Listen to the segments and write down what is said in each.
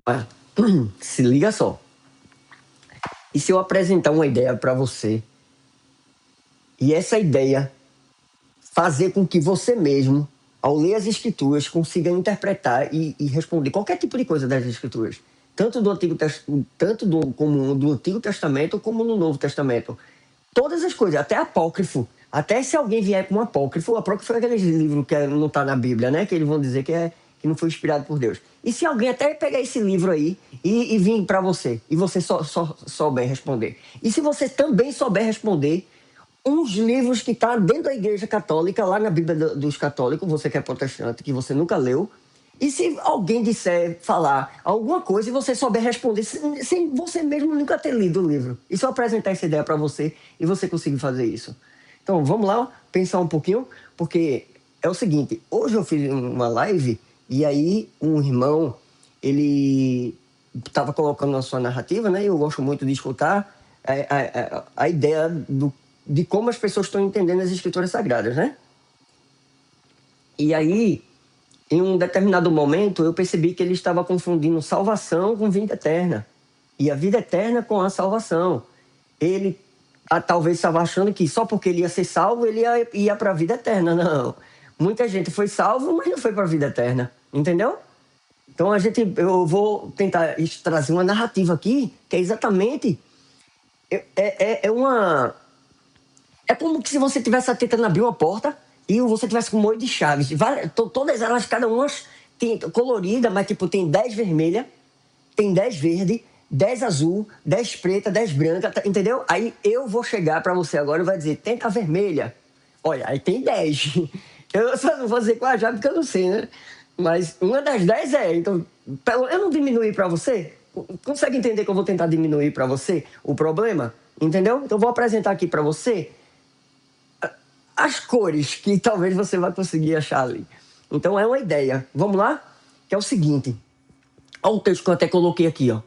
Ah, se liga só. E se eu apresentar uma ideia para você e essa ideia fazer com que você mesmo, ao ler as escrituras, consiga interpretar e responder qualquer tipo de coisa das escrituras, tanto do Antigo tanto como do Antigo Testamento como no Novo Testamento, todas as coisas, até apócrifo. Até se alguém vier com um apócrifo é aquele livro que não está na Bíblia, né? Que eles vão dizer que não foi inspirado por Deus. E se alguém até pegar esse livro aí e vir para você, e você só souber responder. E se você também souber responder uns livros que tá dentro da Igreja Católica, lá na Bíblia dos Católicos, você que é protestante, que você nunca leu, e se alguém disser, falar alguma coisa e você souber responder, sem você mesmo nunca ter lido o livro, e se eu apresentar essa ideia para você e você conseguir fazer isso. Então, vamos lá pensar um pouquinho, porque é o seguinte, hoje eu fiz uma live e aí um irmão, ele estava colocando a sua narrativa, né? E eu gosto muito de escutar a ideia de como as pessoas estão entendendo as escrituras sagradas, né? E aí, em um determinado momento, eu percebi que ele estava confundindo salvação com vida eterna. E a vida eterna com a salvação. Ele talvez estava achando que só porque ele ia ser salvo, ele ia para a vida eterna. Não. Muita gente foi salvo, mas não foi para a vida eterna. Entendeu? Então eu vou tentar trazer uma narrativa aqui que é exatamente uma. É como que se você estivesse tentando abrir uma porta e você tivesse com um monte de chaves. Todas elas, cada uma tem colorida, mas tipo, tem 10 vermelha, tem 10 verde, 10 azul, 10 preta, 10 branca, entendeu? Aí eu vou chegar para você agora e vai dizer, tenta a vermelha. Olha, aí tem 10. Eu só não vou dizer qual a chave porque eu não sei, né? Mas uma das 10 é. Então, eu não diminuí para você? Consegue entender que eu vou tentar diminuir para você o problema? Entendeu? Então, eu vou apresentar aqui para você as cores que talvez você vai conseguir achar ali. Então é uma ideia. Vamos lá? Que é o seguinte. Olha o texto que eu até coloquei aqui, ó.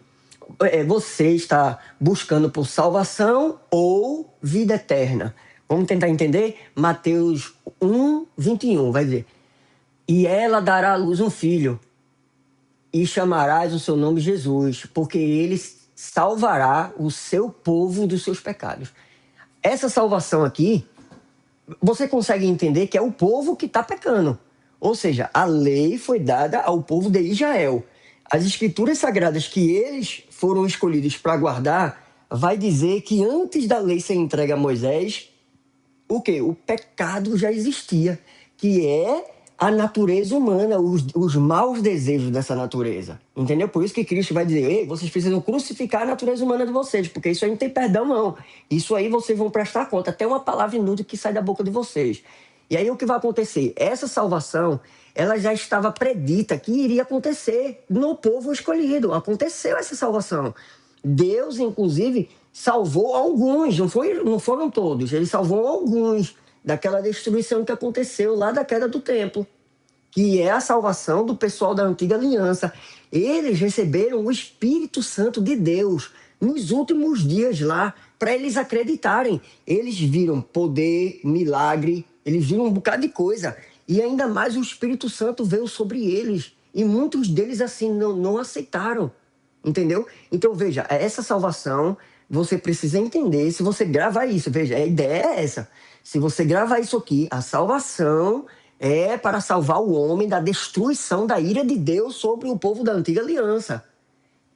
Você está buscando por salvação ou vida eterna. Vamos tentar entender? Mateus 1:21 vai dizer: e ela dará à luz um filho, e chamarás o seu nome Jesus, porque ele salvará o seu povo dos seus pecados. Essa salvação aqui, você consegue entender que é o povo que está pecando. Ou seja, a lei foi dada ao povo de Israel. As escrituras sagradas que eles foram escolhidos para guardar, vai dizer que antes da lei ser entregue a Moisés, o quê? O pecado já existia, que é a natureza humana, os maus desejos dessa natureza. Entendeu? Por isso que Cristo vai dizer, ei, vocês precisam crucificar a natureza humana de vocês, porque isso aí não tem perdão, não. Isso aí vocês vão prestar conta, até uma palavra inútil que sai da boca de vocês. E aí o que vai acontecer? Essa salvação, ela já estava predita que iria acontecer no povo escolhido. Aconteceu essa salvação. Deus, inclusive, salvou alguns, não foram todos, ele salvou alguns daquela destruição que aconteceu lá da queda do templo, que é a salvação do pessoal da antiga aliança. Eles receberam o Espírito Santo de Deus nos últimos dias lá, para eles acreditarem. Eles viram poder, milagre, eles viram um bocado de coisa. E ainda mais o Espírito Santo veio sobre eles. E muitos deles, assim, não aceitaram. Entendeu? Então, veja, essa salvação, você precisa entender, se você grava isso, veja, a ideia é essa. Se você gravar isso aqui, a salvação é para salvar o homem da destruição da ira de Deus sobre o povo da antiga aliança.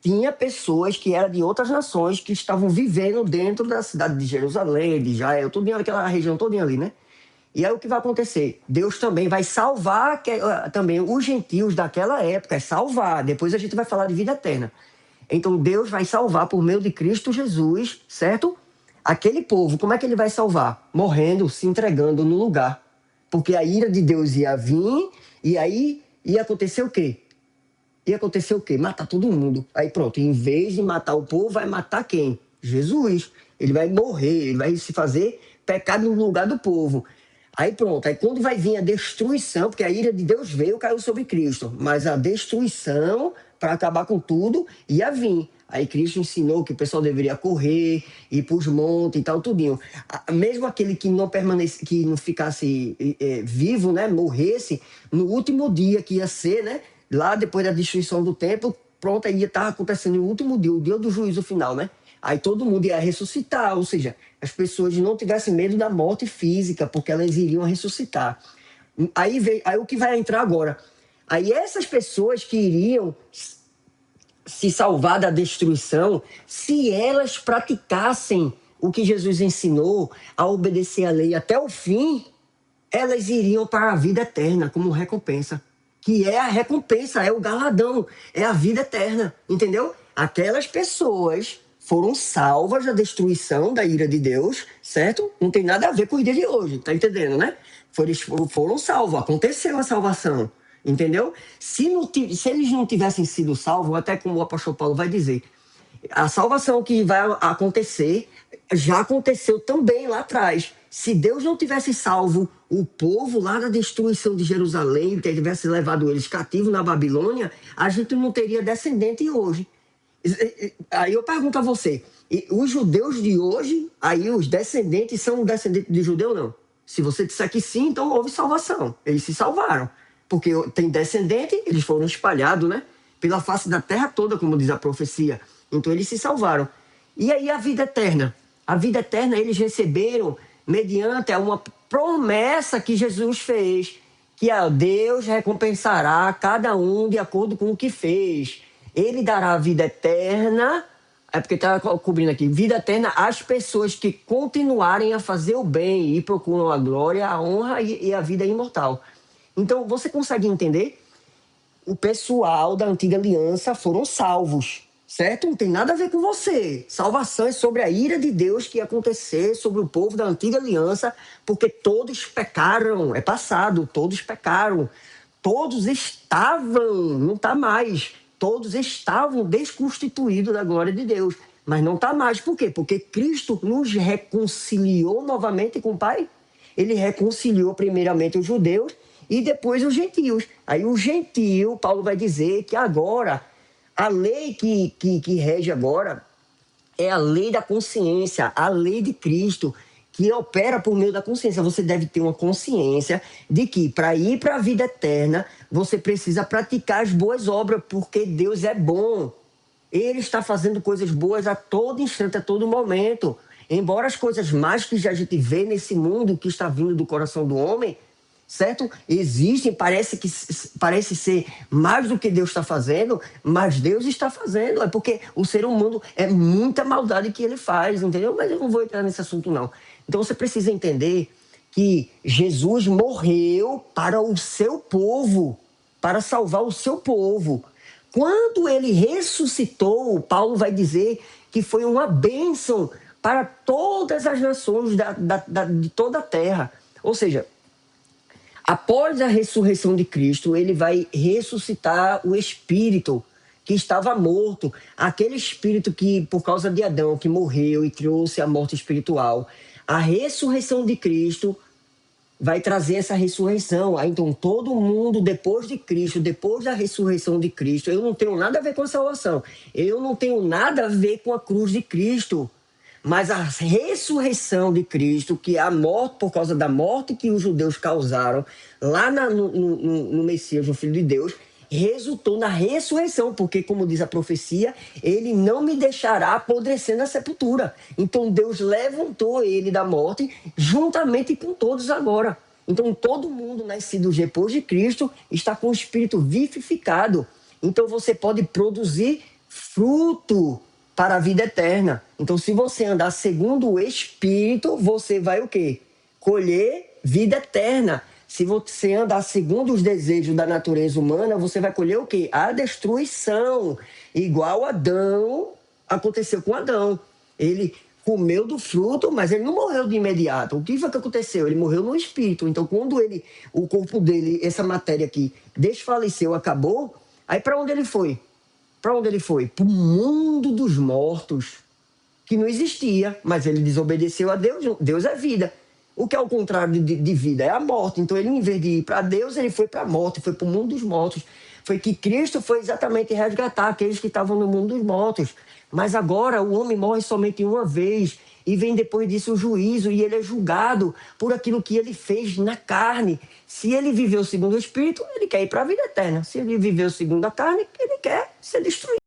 Tinha pessoas que eram de outras nações que estavam vivendo dentro da cidade de Jerusalém, de Israel, tudo aquela região toda ali, né? E aí o que vai acontecer? Deus também vai salvar também os gentios daquela época, salvar. Depois a gente vai falar de vida eterna. Então Deus vai salvar por meio de Cristo Jesus, certo? Aquele povo, como é que ele vai salvar? Morrendo, se entregando no lugar. Porque a ira de Deus ia vir e aí ia acontecer o quê? Ia acontecer o quê? Matar todo mundo. Aí pronto, em vez de matar o povo, vai matar quem? Jesus. Ele vai morrer, ele vai se fazer pecado no lugar do povo. Aí pronto, aí quando vai vir a destruição, porque a ira de Deus veio, caiu sobre Cristo, mas a destruição, para acabar com tudo, ia vir. Aí Cristo ensinou que o pessoal deveria correr, ir para os montes e tal, tudinho. Mesmo aquele que não permanece, que não ficasse vivo, né, morresse, no último dia que ia ser, né, lá depois da destruição do templo, pronto, aí ia estar acontecendo o último dia, o dia do juízo final, né? Aí todo mundo ia ressuscitar, ou seja, as pessoas não tivessem medo da morte física, porque elas iriam ressuscitar. Aí o que vai entrar agora? Aí essas pessoas que iriam se salvar da destruição, se elas praticassem o que Jesus ensinou, a obedecer a lei até o fim, elas iriam para a vida eterna como recompensa. Que é a recompensa, é o galadão, é a vida eterna, entendeu? Aquelas pessoas foram salvas da destruição da ira de Deus, certo? Não tem nada a ver com o dia de hoje, tá entendendo, né? Foram salvos, aconteceu a salvação, entendeu? Se eles não tivessem sido salvos, até como o apóstolo Paulo vai dizer, a salvação que vai acontecer já aconteceu também lá atrás. Se Deus não tivesse salvo o povo lá da destruição de Jerusalém, tivesse levado eles cativos na Babilônia, a gente não teria descendente hoje. Aí eu pergunto a você, os judeus de hoje, aí os descendentes são descendentes de judeu, não? Se você disser que sim, então houve salvação. Eles se salvaram. Porque tem descendente, eles foram espalhados, né? Pela face da terra toda, como diz a profecia. Então eles se salvaram. E aí a vida eterna? A vida eterna eles receberam mediante uma promessa que Jesus fez, que a Deus recompensará cada um de acordo com o que fez. Ele dará a vida eterna, é porque está cobrindo aqui, vida eterna às pessoas que continuarem a fazer o bem e procuram a glória, a honra e a vida imortal. Então você consegue entender? O pessoal da antiga aliança foram salvos, certo? Não tem nada a ver com você. Salvação é sobre a ira de Deus que ia acontecer sobre o povo da antiga aliança, porque todos pecaram, é passado, todos pecaram. Todos estavam, não está mais, todos estavam desconstituídos da glória de Deus, mas não está mais. Por quê? Porque Cristo nos reconciliou novamente com o Pai. Ele reconciliou primeiramente os judeus e depois os gentios. Aí o gentio, Paulo vai dizer que agora, a lei que rege agora é a lei da consciência, a lei de Cristo, que opera por meio da consciência. Você deve ter uma consciência de que para ir para a vida eterna, você precisa praticar as boas obras, porque Deus é bom. Ele está fazendo coisas boas a todo instante, a todo momento. Embora as coisas mais que a gente vê nesse mundo que está vindo do coração do homem, certo? Existem, parece ser mais do que Deus está fazendo, mas Deus está fazendo. É porque o ser humano é muita maldade que ele faz, entendeu? Mas eu não vou entrar nesse assunto, não. Então você precisa entender que Jesus morreu para o seu povo, para salvar o seu povo. Quando ele ressuscitou, Paulo vai dizer que foi uma bênção para todas as nações de toda a terra. Ou seja, após a ressurreição de Cristo, ele vai ressuscitar o espírito que estava morto, aquele espírito que, por causa de Adão, que morreu e trouxe a morte espiritual. A ressurreição de Cristo vai trazer essa ressurreição. Aí, então, todo mundo, depois de Cristo, depois da ressurreição de Cristo, eu não tenho nada a ver com a salvação, eu não tenho nada a ver com a cruz de Cristo. Mas a ressurreição de Cristo, que é a morte, por causa da morte que os judeus causaram lá no Messias, o Filho de Deus, resultou na ressurreição, porque, como diz a profecia, ele não me deixará apodrecer na sepultura. Então Deus levantou ele da morte juntamente com todos agora. Então todo mundo nascido depois de Cristo está com o espírito vivificado. Então você pode produzir fruto para a vida eterna. Então, se você andar segundo o Espírito, você vai o quê? Colher vida eterna. Se você andar segundo os desejos da natureza humana, você vai colher o quê? A destruição. Igual Adão, aconteceu com Adão. Ele comeu do fruto, mas ele não morreu de imediato. O que foi que aconteceu? Ele morreu no espírito. Então, quando o corpo dele, essa matéria aqui, desfaleceu, acabou, aí para onde ele foi? Para onde ele foi? Para o mundo dos mortos, que não existia, mas ele desobedeceu a Deus. Deus é vida. O que é o contrário de vida? É a morte. Então, ele, em vez de ir para Deus, ele foi para a morte, foi para o mundo dos mortos. Foi que Cristo foi exatamente resgatar aqueles que estavam no mundo dos mortos. Mas agora o homem morre somente uma vez e vem depois disso o juízo e ele é julgado por aquilo que ele fez na carne. Se ele viveu segundo o Espírito, ele quer ir para a vida eterna. Se ele viveu segundo a carne, ele quer ser destruído.